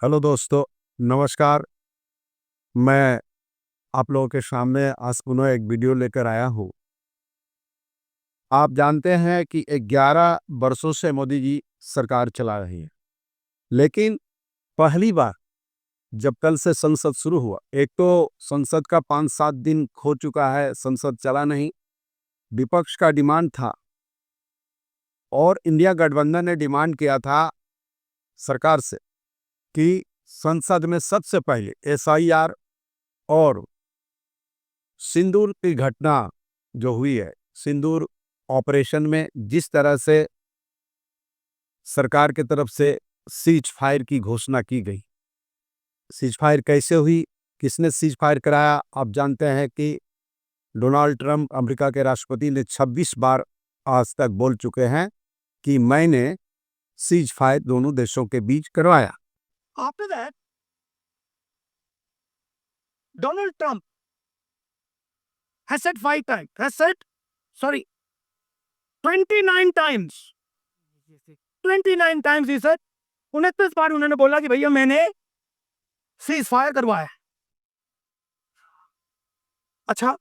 Hello दोस्तों, नमस्कार। मैं आप लोगों के सामने आज पुनः एक वीडियो लेकर आया हूँ। आप जानते हैं कि 11 वर्षों से मोदी जी सरकार चला रही है, लेकिन पहली बार जब कल से संसद शुरू हुआ, एक तो संसद का 5-7 दिन हो चुका है, संसद चला नहीं। विपक्ष का डिमांड था और इंडिया गठबंधन ने डिमांड किया था सरकार से कि संसद में सबसे पहले एसआईआर और सिंदूर की घटना जो हुई है, सिंदूर ऑपरेशन में जिस तरह से सरकार की तरफ से सीज फायर की घोषणा की गई। सीज फायर कैसे हुई, किसने सीज फायर कराया? आप जानते हैं कि डोनाल्ड ट्रंप अमेरिका के राष्ट्रपति ने 26 बार आज तक बोल चुके हैं कि मैंने सीज फायर दोनों देशों के बीच करवाया। After that, Donald Trump has said 29 times. 29 times he said, 29 बार उन्होंने बोला कि भैया मैंने सीज फायर करवाया। अच्छा,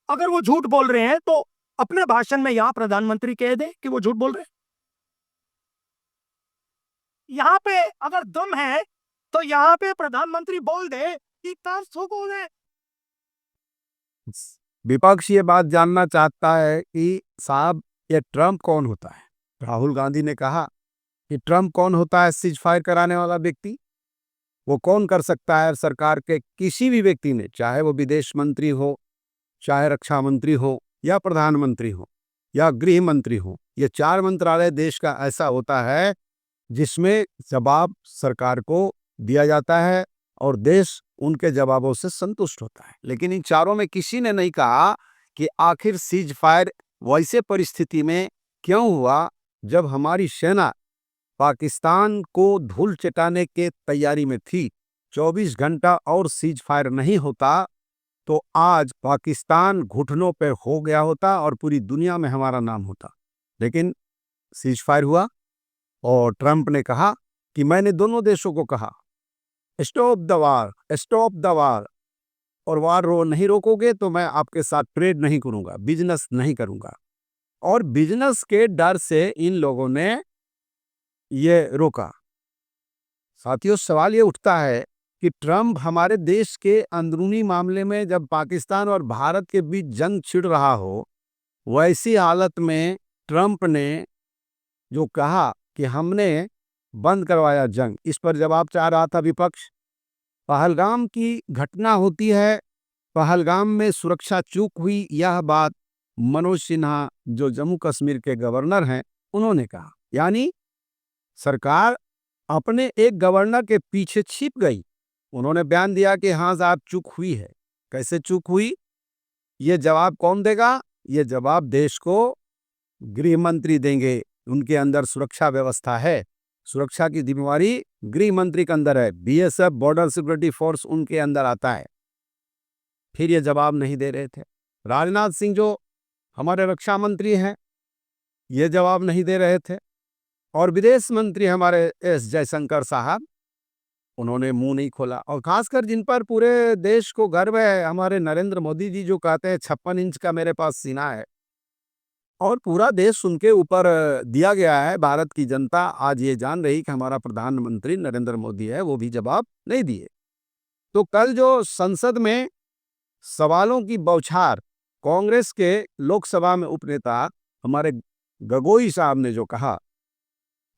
अगर वो झूठ बोल रहे हैं तो अपने भाषण में यहां प्रधानमंत्री कह दे कि वो झूठ बोल रहे हैं। यहां पे अगर दम है तो यहां पे प्रधानमंत्री बोल दे कि हो गए। विपक्ष ये बात जानना चाहता है कि साहब ये ट्रंप कौन होता है? राहुल गांधी ने कहा कि ट्रंप कौन होता है सीज फायर कराने वाला व्यक्ति? वो कौन कर सकता है? सरकार के किसी भी व्यक्ति ने, चाहे वो विदेश मंत्री हो, चाहे रक्षा मंत्री हो, या प्रधानमंत्री हो, या गृह मंत्री हो, ये 4 मंत्रालय देश का ऐसा होता है जिसमें जवाब सरकार को दिया जाता है और देश उनके जवाबों से संतुष्ट होता है। लेकिन इन चारों में किसी ने नहीं कहा कि आखिर सीज फायर वैसे परिस्थिति में क्यों हुआ जब हमारी सेना पाकिस्तान को धूल चटाने के तैयारी में थी। 24 घंटा और सीज फायर नहीं होता तो आज पाकिस्तान घुटनों पे हो गया होता और पूरी दुनिया में हमारा नाम होता। लेकिन सीज फायर हुआ और ट्रंप ने कहा कि मैंने दोनों देशों को कहा stop the war, stop the war, और वार नहीं रोकोगे तो मैं आपके साथ ट्रेड नहीं करूंगा, बिजनेस नहीं करूंगा। और बिजनेस के डर से इन लोगों ने ये रोका। साथियों, सवाल ये उठता है कि ट्रंप हमारे देश के अंदरूनी मामले में जब पाकिस्तान और भारत के बीच जंग छिड़ रहा हो, वैसी हालत में ट्रंप ने जो कहा कि हमने बंद करवाया जंग, इस पर जवाब चाह रहा था विपक्ष। पहलगाम की घटना होती है, पहलगाम में सुरक्षा चूक हुई, यह बात मनोज सिन्हा जो जम्मू कश्मीर के गवर्नर हैं उन्होंने कहा। यानी सरकार अपने एक गवर्नर के पीछे छिप गई। उन्होंने बयान दिया कि हाँ साहब चूक हुई है। कैसे चूक हुई, ये जवाब कौन देगा? ये जवाब देश को गृह मंत्री देंगे। उनके अंदर सुरक्षा व्यवस्था है, सुरक्षा की जिम्मेवारी गृह मंत्री के अंदर है। बीएसएफ, बॉर्डर सिक्योरिटी फोर्स उनके अंदर आता है। फिर ये जवाब नहीं दे रहे थे। राजनाथ सिंह जो हमारे रक्षा मंत्री हैं, ये जवाब नहीं दे रहे थे। और विदेश मंत्री हमारे एस जयशंकर साहब, उन्होंने मुंह नहीं खोला। और खासकर जिन पर पूरे देश को गर्व है, हमारे नरेंद्र मोदी जी जो कहते हैं 56 इंच का मेरे पास सीना है और पूरा देश उनके ऊपर दिया गया है। भारत की जनता आज ये जान रही कि हमारा प्रधानमंत्री नरेंद्र मोदी है, वो भी जवाब नहीं दिए। तो कल जो संसद में सवालों की बौछार कांग्रेस के लोकसभा में उपनेता हमारे गगोई साहब ने जो कहा,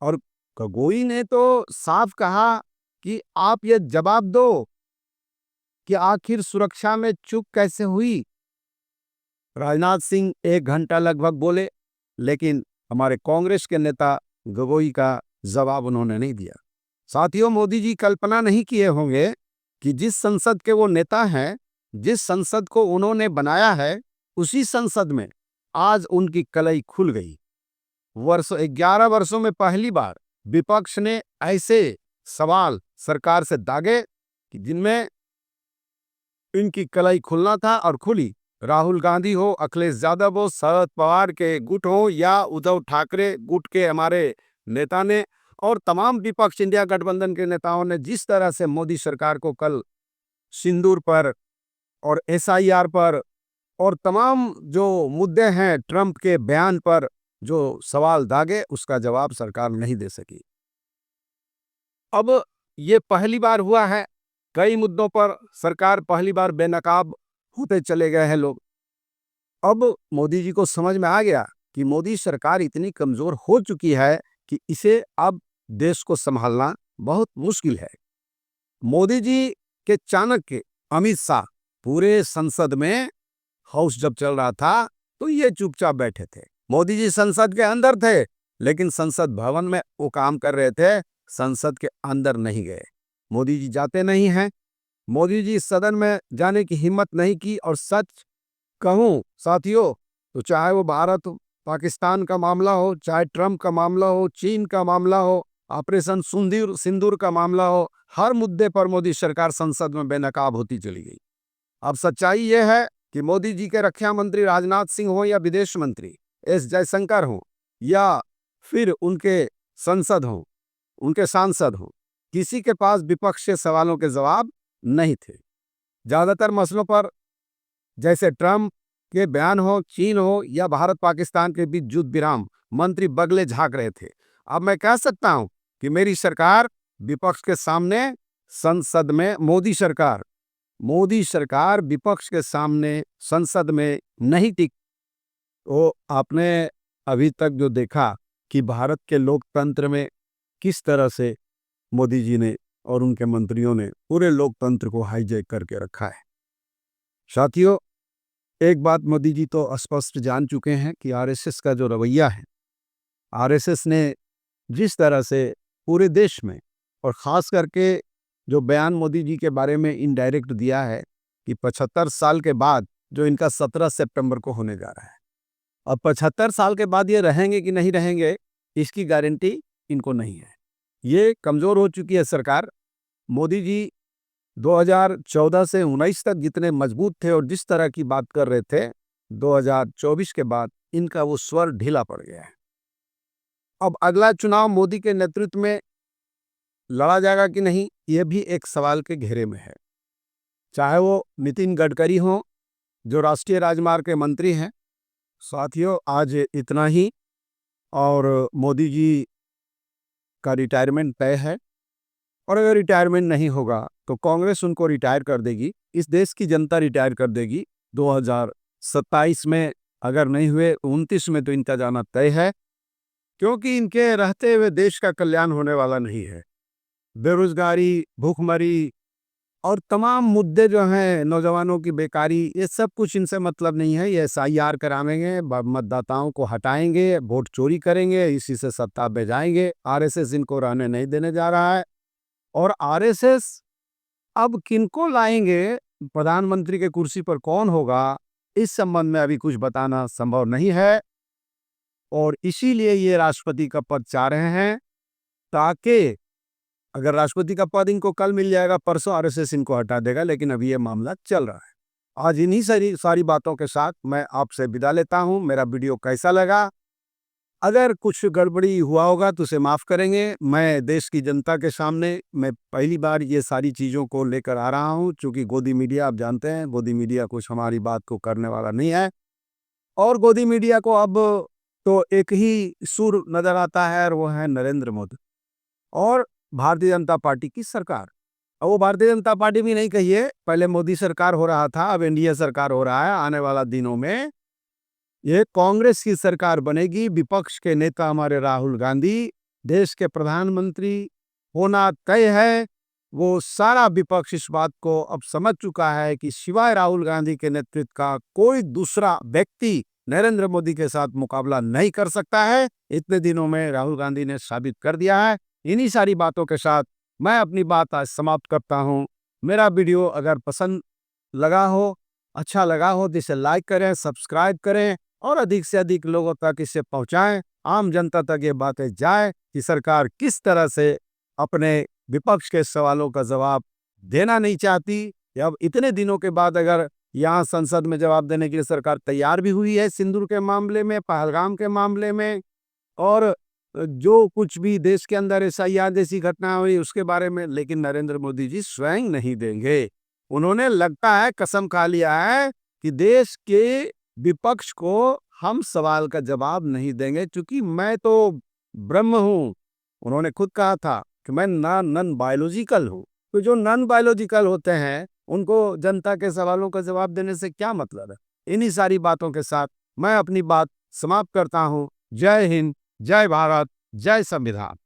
और गगोई ने तो साफ कहा कि आप ये जवाब दो कि आखिर सुरक्षा में चूक कैसे हुई। राजनाथ सिंह 1 घंटा लगभग बोले, लेकिन हमारे कांग्रेस के नेता गगोई का जवाब उन्होंने नहीं दिया। साथियों, मोदी जी कल्पना नहीं किए होंगे कि जिस संसद के वो नेता हैं, जिस संसद को उन्होंने बनाया है, उसी संसद में आज उनकी कलई खुल गई। 11 वर्षों में पहली बार विपक्ष ने ऐसे सवाल सरकार से दागे कि जिनमें इनकी कलई खुलना था और खुली। राहुल गांधी हो, अखिलेश यादव हो, शरद पवार के गुट हो, या उद्धव ठाकरे गुट के हमारे नेता ने और तमाम विपक्ष इंडिया गठबंधन के नेताओं ने जिस तरह से मोदी सरकार को कल सिंदूर पर और एसआईआर पर और तमाम जो मुद्दे हैं ट्रंप के बयान पर जो सवाल दागे, उसका जवाब सरकार नहीं दे सकी। अब ये पहली बार हुआ है, कई मुद्दों पर सरकार पहली बार बेनकाब होते चले गए हैं लोग। अब मोदी जी को समझ में आ गया कि मोदी सरकार इतनी कमजोर हो चुकी है कि इसे अब देश को संभालना बहुत मुश्किल है। मोदी जी के चाणक्य अमित शाह पूरे संसद में हाउस जब चल रहा था तो ये चुपचाप बैठे थे। मोदी जी संसद के अंदर थे, लेकिन संसद भवन में वो काम कर रहे थे, संसद के अंदर नहीं गए। मोदी जी जाते नहीं हैं। मोदी जी सदन में जाने की हिम्मत नहीं की। और सच कहूं साथियों, तो चाहे वो भारत पाकिस्तान का मामला हो, चाहे ट्रंप का मामला हो, चीन का मामला हो, ऑपरेशन सिंदूर का मामला हो, हर मुद्दे पर मोदी सरकार संसद में बेनकाब होती चली गई। अब सच्चाई यह है कि मोदी जी के रक्षा मंत्री राजनाथ सिंह हो या विदेश मंत्री एस जयशंकर हो या फिर उनके सांसद हो, किसी के पास विपक्ष के सवालों के जवाब नहीं थे। ज्यादातर मसलों पर, जैसे ट्रंप के बयान हो, चीन हो या भारत पाकिस्तान के बीच युद्ध विराम, मंत्री बगले झांक रहे थे। अब मैं कह सकता हूं कि मेरी सरकार विपक्ष के सामने संसद में, मोदी सरकार विपक्ष के सामने संसद में नहीं टिक। तो आपने अभी तक जो देखा कि भारत के लोकतंत्र में किस तरह से मोदी जी ने और उनके मंत्रियों ने पूरे लोकतंत्र को हाईजैक करके रखा है। साथियों, एक बात मोदी जी तो स्पष्ट जान चुके हैं कि आरएसएस का जो रवैया है, आरएसएस ने जिस तरह से पूरे देश में और खास करके जो बयान मोदी जी के बारे में इनडायरेक्ट दिया है कि 75 साल के बाद जो इनका 17 सितंबर को होने जा रहा है, अब 75 साल के बाद ये रहेंगे कि नहीं रहेंगे, इसकी गारंटी इनको नहीं है। ये कमजोर हो चुकी है सरकार। मोदी जी 2014 से 19 तक जितने मजबूत थे और जिस तरह की बात कर रहे थे, 2024 के बाद इनका वो स्वर ढीला पड़ गया है। अब अगला चुनाव मोदी के नेतृत्व में लड़ा जाएगा कि नहीं, यह भी एक सवाल के घेरे में है। चाहे वो नितिन गडकरी हो जो राष्ट्रीय राजमार्ग के मंत्री हैं। साथियों, आज इतना ही। और मोदी जी का रिटायरमेंट तय है, और अगर रिटायरमेंट नहीं होगा तो कांग्रेस उनको रिटायर कर देगी, इस देश की जनता रिटायर कर देगी 2027 में। अगर नहीं हुए 29 में तो इनका जाना तय है, क्योंकि इनके रहते हुए देश का कल्याण होने वाला नहीं है। बेरोजगारी, भूखमरी और तमाम मुद्दे जो हैं, नौजवानों की बेकारी, ये सब कुछ इनसे मतलब नहीं है। ये एसआईआर कराएंगे, मतदाताओं को हटाएंगे, वोट चोरी करेंगे, इसी से सत्ता पे जाएंगे। आरएसएस इनको रहने नहीं देने जा रहा है। और आरएसएस अब किनको लाएंगे, प्रधानमंत्री के कुर्सी पर कौन होगा, इस संबंध में अभी कुछ बताना संभव नहीं है। और इसीलिए ये राष्ट्रपति का पद चाह रहे हैं, ताकि अगर राष्ट्रपति का पद इनको कल मिल जाएगा, परसों आरएसएस इनको हटा देगा। लेकिन अभी ये मामला चल रहा है। आज इन्हीं सारी बातों के साथ मैं आपसे विदा लेता हूं। मेरा वीडियो कैसा लगा? अगर कुछ गड़बड़ी हुआ होगा तो उसे माफ़ करेंगे। मैं देश की जनता के सामने मैं पहली बार ये सारी चीज़ों को लेकर आ रहा हूँ, क्योंकि गोदी मीडिया, आप जानते हैं, गोदी मीडिया कुछ हमारी बात को करने वाला नहीं है। और गोदी मीडिया को अब तो एक ही सुर नज़र आता है, और वो है नरेंद्र मोदी और भारतीय जनता पार्टी की सरकार। अब वो भारतीय जनता पार्टी भी नहीं कहिए, पहले मोदी सरकार हो रहा था, अब एनडीए सरकार हो रहा है। आने वाला दिनों में ये कांग्रेस की सरकार बनेगी। विपक्ष के नेता हमारे राहुल गांधी देश के प्रधानमंत्री होना तय है। वो सारा विपक्ष इस बात को अब समझ चुका है कि सिवाय राहुल गांधी के नेतृत्व का कोई दूसरा व्यक्ति नरेंद्र मोदी के साथ मुकाबला नहीं कर सकता है। इतने दिनों में राहुल गांधी ने साबित कर दिया है। इन्हीं सारी बातों के साथ मैं अपनी बात आज समाप्त करता हूं। मेरा वीडियो अगर पसंद लगा हो, अच्छा लगा हो, तो इसे लाइक करें, सब्सक्राइब करें और अधिक से अधिक लोगों तक इसे पहुंचाएं। आम जनता तक ये बातें जाए कि सरकार किस तरह से अपने विपक्ष के सवालों का जवाब देना नहीं चाहती। अब इतने दिनों के बाद अगर यहाँ संसद में जवाब देने के लिए सरकार तैयार भी हुई है, सिंदूर के मामले में, पहलगाम के मामले में, और जो कुछ भी देश के अंदर SIR जैसी घटना हुई उसके बारे में, लेकिन नरेंद्र मोदी जी स्वयं नहीं देंगे। उन्होंने लगता है कसम खा लिया है कि देश के विपक्ष को हम सवाल का जवाब नहीं देंगे, क्योंकि मैं तो ब्रह्म हूँ। उन्होंने खुद कहा था कि मैं नॉन बायोलॉजिकल हूँ। तो जो नॉन बायोलॉजिकल होते हैं उनको जनता के सवालों का जवाब देने से क्या मतलब है। इन्हीं सारी बातों के साथ मैं अपनी बात समाप्त करता हूँ। जय हिंद, जय भारत, जय संविधान।